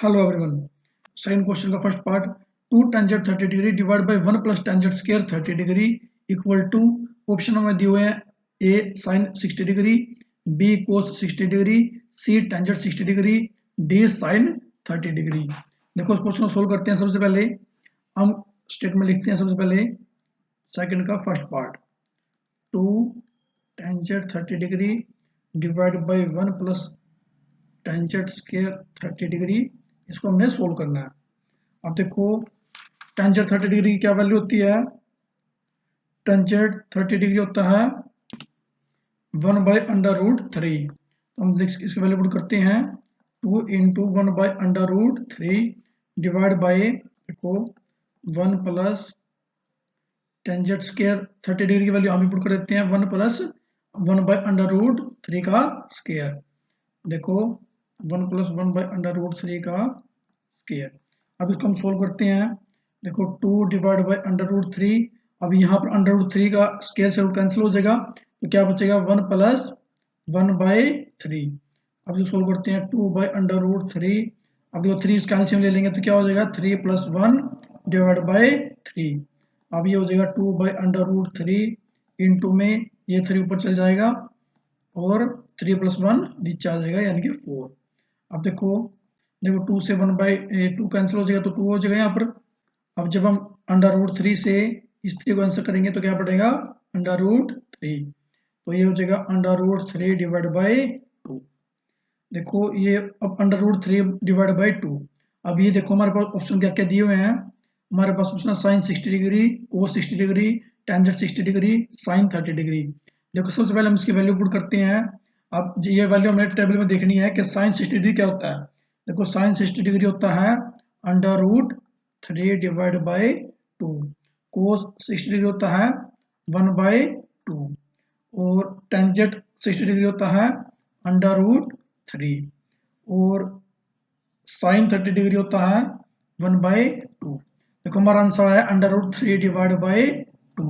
Hello everyone. Second question का first part, 2 tangent 30 degree divide by 1 plus tangent square 30 degree equal to, option में दिए हुए हैं A sine 60 degree, B cos 60 degree, C tangent 60 degree, D sine 30 degree. देखो इस question को solve करते हैं। सबसे पहले हम स्टेटमेंट लिखते हैं। सबसे पहले सेकंड का first part, 2 tangent 30 degree divide by 1 plus tangent square 30 degree, इसको हमने सोल्व करना है। अब देखो टेंजेंट 30 डिग्री की क्या वैल्यू होती है। टेंजेंट 30 डिग्री होता है 1 बाई अंडर रूट 3। तो हम इसकी वैल्यू पुट करते हैं 2 into 1 by under root 3 divide by, देखो 1 प्लस टेंजेंट स्क्वायर 30 डिग्री की वैल्यू हम पुट कर देते हैं 1 प्लस 1 बाई अंडर रूट 3 का स्क्वायर। देखो 1 प्लस 1 बाई अंडर रूट 3 का स्क्वायर। अब इसको हम सोल्व करते हैं। देखो 2 डिवाइड बाई अंडर रूट 3, अब यहाँ पर अंडर रूट 3 का स्क्वायर से रूट कैंसिल हो जाएगा, तो क्या बचेगा 1 प्लस 1 बाई 3। अब जो सोल्व करते हैं 2 बाई अंडर रूट 3, अब जो 3 इसका एलसीएम ले लेंगे तो क्या हो जाएगा 3 प्लस 1 डिवाइड बाई 3। अब ये हो जाएगा 2 बाई अंडर रूट 3 इंटू में ये 3 ऊपर चल जाएगा और 3 प्लस 1 नीचे आ जाएगा यानी कि 4। अब देखो देखो 2 से 1 बाई 2 कैंसिल हो जाएगा तो 2 हो जाएगा यहाँ पर। अब जब हम अंडर रूट 3 से इस 3 को आंसर करेंगे तो क्या पड़ेगा अंडर रूट 3, तो ये हो जाएगा अंडर रूट 3 डिवाइड बाई 2। देखो ये अब अंडर रूट 3 डिवाइड बाई 2। अब ये देखो हमारे पास ऑप्शन क्या क्या दिए हुए हैं। हमारे पास ऑप्शन है sine 60 degree, cos 60 degree, tangent 60 degree, sine 30 degree. देखो सबसे पहले हम इसकी वैल्यू पुट करते हैं। अब ये वैल्यू हमें टेबल में देखनी है कि साइन 60 डिग्री क्या होता है। देखो साइन 60 डिग्री होता है under root 3 divide by 2, cos 60 degree होता है 1 बाई 2, और टेंजेंट 60 डिग्री होता है अंडर रूट 3, और साइन 30 डिग्री होता है 1 बाई 2। देखो हमारा आंसर है अंडर रूट 3 डिवाइड बाई 2,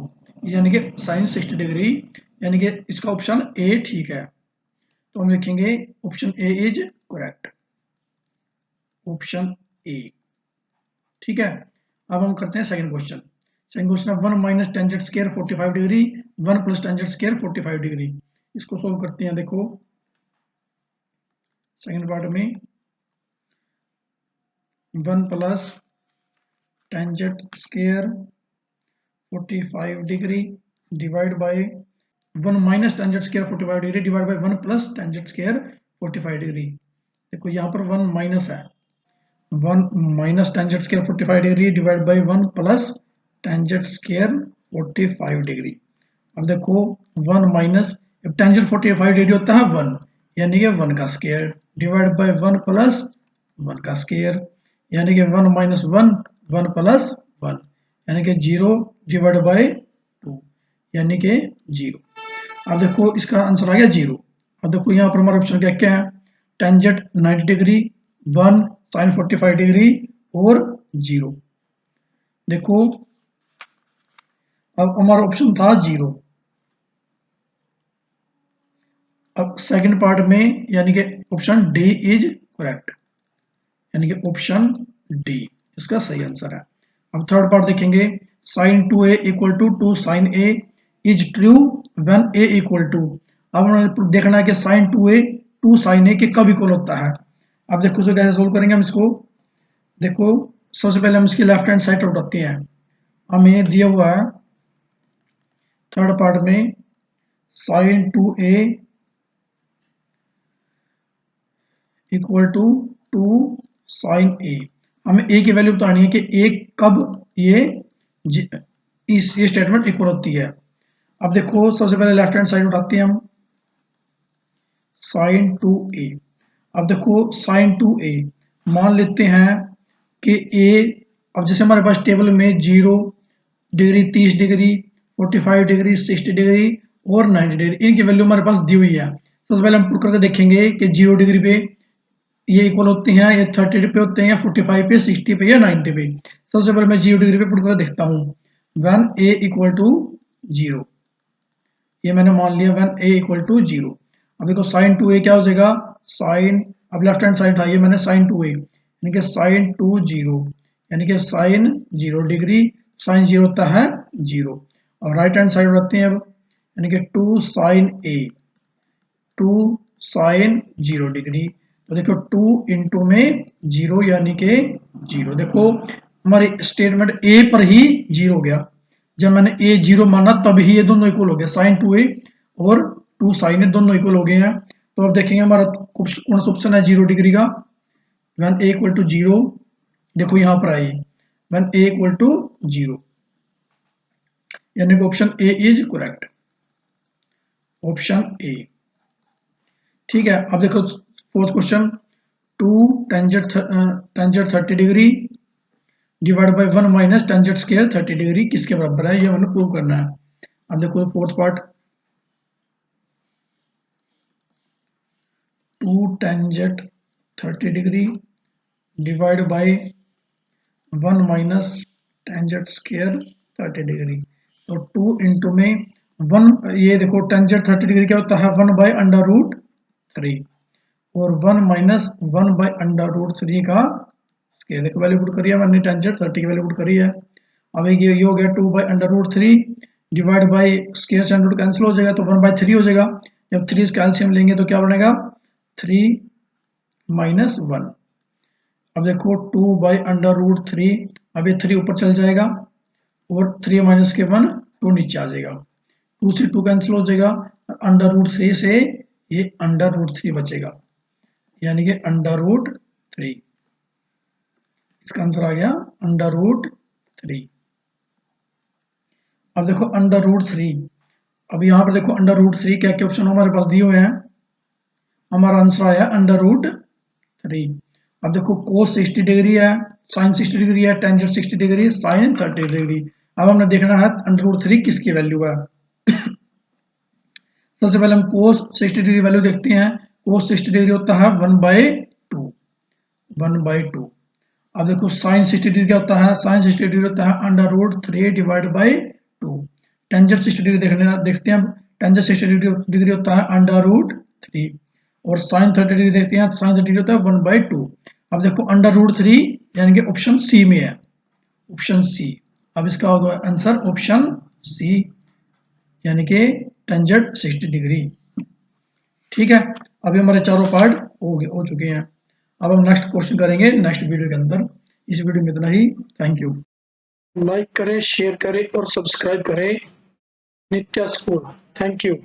यानी कि साइन 60 डिग्री, यानी कि इसका ऑप्शन ए ठीक है। तो हम लिखेंगे option A is correct, option A. ठीक है। अब हम करते हैं सेकंड क्वेश्चन। सेकंड क्वेश्चन है 1 minus tangent square 45 degree 1 plus tangent square 45 degree. इसको सोल्व करते हैं। देखो सेकंड पार्ट में 1 plus tangent square 45 degree divide by 1 minus tangent square 45 degree divide by 1 plus tangent square 45 degree. देखो यहाँ पर 1 minus है, 1 minus tangent square 45 degree divide by 1 plus tangent square 45 degree. अब देखो 1 माइनस, टेंजेंट 45 डिग्री होता है 1, यानी कि 1 का स्क्वायर डिवाइड बाय 1 प्लस 1 का स्क्वायर, यानी कि 1 माइनस 1 1 प्लस 1, यानी कि 0 डिवाइड बाय 2, यानी कि 0। अब देखो इसका आंसर आ गया 0। अब देखो यहाँ पर हमारा ऑप्शन क्या क्या है, टेंजेंट 90 डिग्री, 1 साइन 45 डिग्री और 0। देखो अब हमारा ऑप्शन था 0। अब सेकंड पार्ट में यानी कि ऑप्शन डी इज करेक्ट, यानी कि ऑप्शन डी इसका सही आंसर है। अब थर्ड पार्ट देखेंगे, sine 2a equal to 2 sine a is true when a equal to. अब हमें देखना है कि साइन 2a 2 साइन a के कब इक्वल होता है। अब देखो इसे कैसे सोल्व करेंगे हम इसको। देखो सबसे पहले हम इसकी लेफ्ट हैंड साइड उठाते हैं। हमें दिया हुआ है थर्ड पार्ट में sine 2a equal to 2 sine a। हमें a की वैल्यू बतानी है कि a कब ये स्टेटमेंट इक्वल होती है। अब देखो सबसे पहले लेफ्ट हैंड साइड उठाते हैं हम साइन 2a। अब देखो साइन 2a मान लेते हैं कि a, अब जैसे हमारे पास टेबल में 0 डिग्री 30 डिग्री 45 डिग्री 60 डिग्री और 90 डिग्री इनकी वैल्यू हमारे पास दी हुई है। सबसे पहले हम पुट करके देखेंगे कि 0 डिग्री पे ये इक्वल होते हैं, ये 30 पे होते हैं, या 45 पे, 60 पे या 90 पे। सबसे पहले मैं 0 डिग्री पे पुट कर देखता हूँ, व्हेन a इक्वल टू 0, ये मैंने मान लिया व्हेन a इक्वल टू 0। अब देखो साइन 2a क्या हो जाएगा, साइन, अब लेफ्ट हैंड साइड था ये मैंने साइन 2a, यानी कि साइन 2 0, यानी कि साइन 0 डिग्री, साइन 0 होता है 0। और राइट हैंड साइड रखते हैं अब, यानी कि 2 साइन ए, 2 साइन 0 डिग्री। तो देखो 2 इंटू में 0 यानी कि 0। देखो हमारी स्टेटमेंट ए पर ही 0 हो गया, जब मैंने ए 0 माना तब ही ये दोनों इक्वल हो गए, साइन 2a और 2 साइन ए दोनों इक्वल हो गए हैं। तो अब देखेंगे हमारा कौन सा ऑप्शन है 0 डिग्री का। व्हेन ए इक्वल टू 0, देखो यहां पर आई व्हेन ए इक्वल टू 0, यानी कि option A is correct, option A. ठीक है, अब देखो fourth question, 2 tangent 30 degree divide by 1 minus tangent square 30 degree किसके बराबर है, ये हमें प्रूव करना है। अब देखो fourth part, 2 tangent 30 degree divide by 1 minus tangent square 30 degree. तो 2 इंटू में 1, ये देखो टेंजेंट 30 डिग्री क्या होता है 1 बाय अंडर रूट 3, और 1 माइनस 1 बाय अंडर रूट 3 का स्क्वायर। देखो वैल्यू पुट करी है मैंने, टेंजेंट 30 की वैल्यू पुट करी है। अब ये हो गया 2 by under root 3 divide by square से रूट कैंसिल हो जाएगा तो 1 बाय 3 हो जाएगा। जब 3 का एलसीएम लेंगे तो क्या बनेगा 3 माइनस 1। अब देखो 2 बाई अंडर रूट 3, अब ये 3 ऊपर चल जाएगा और 3 माइनस के 1 2 नीचे आ जाएगा, 2 से 2 कैंसिल हो जाएगा, अंडर रूट 3 से ये अंडर रूट 3 बचेगा, यानी कि अंडर रूट 3। इसका आंसर आ गया अंडर रूट 3। अब देखो अंडर रूट 3, अब यहाँ पर देखो अंडर रूट 3 क्या क्या ऑप्शन हमारे पास दिए हुए हैं, हमारा आंसर आया अंडर रूट 3। अब देखो cos 60 डिग्री है, साइन 60 डिग्री है, टेंजेंट 60 डिग्री, साइन 30 डिग्री। अब हमने देखना है अंडर रूट 3 किसकी वैल्यू है। सबसे पहले हम cos 60 डिग्री वैल्यू देखते हैं। cos 60 डिग्री होता है 1/2, 1/2। अब देखो साइन 60 डिग्री क्या होता है, साइन 60 डिग्री होता है under root 3 divide by 2। Tangent 60 degree देखते हैं, टेंजेंट 60 डिग्री होता है अंडर रूट 3, और साइन 30 डिग्री देखते हैं, साइन 30 डिग्री होता है 1/2। अब देखो अंडर रूट 3 यानी कि ऑप्शन सी में है, ऑप्शन सी। अब इसका होगा आंसर ऑप्शन सी, यानी कि टेंजेंट 60 डिग्री। ठीक है, अभी हमारे चारों पार्ट हो चुके हैं। अब हम नेक्स्ट क्वेश्चन करेंगे नेक्स्ट वीडियो के अंदर। इस वीडियो में इतना ही, थैंक यू। लाइक करें, शेयर करें और सब्सक्राइब करें नित्या स्कूल। Thank you.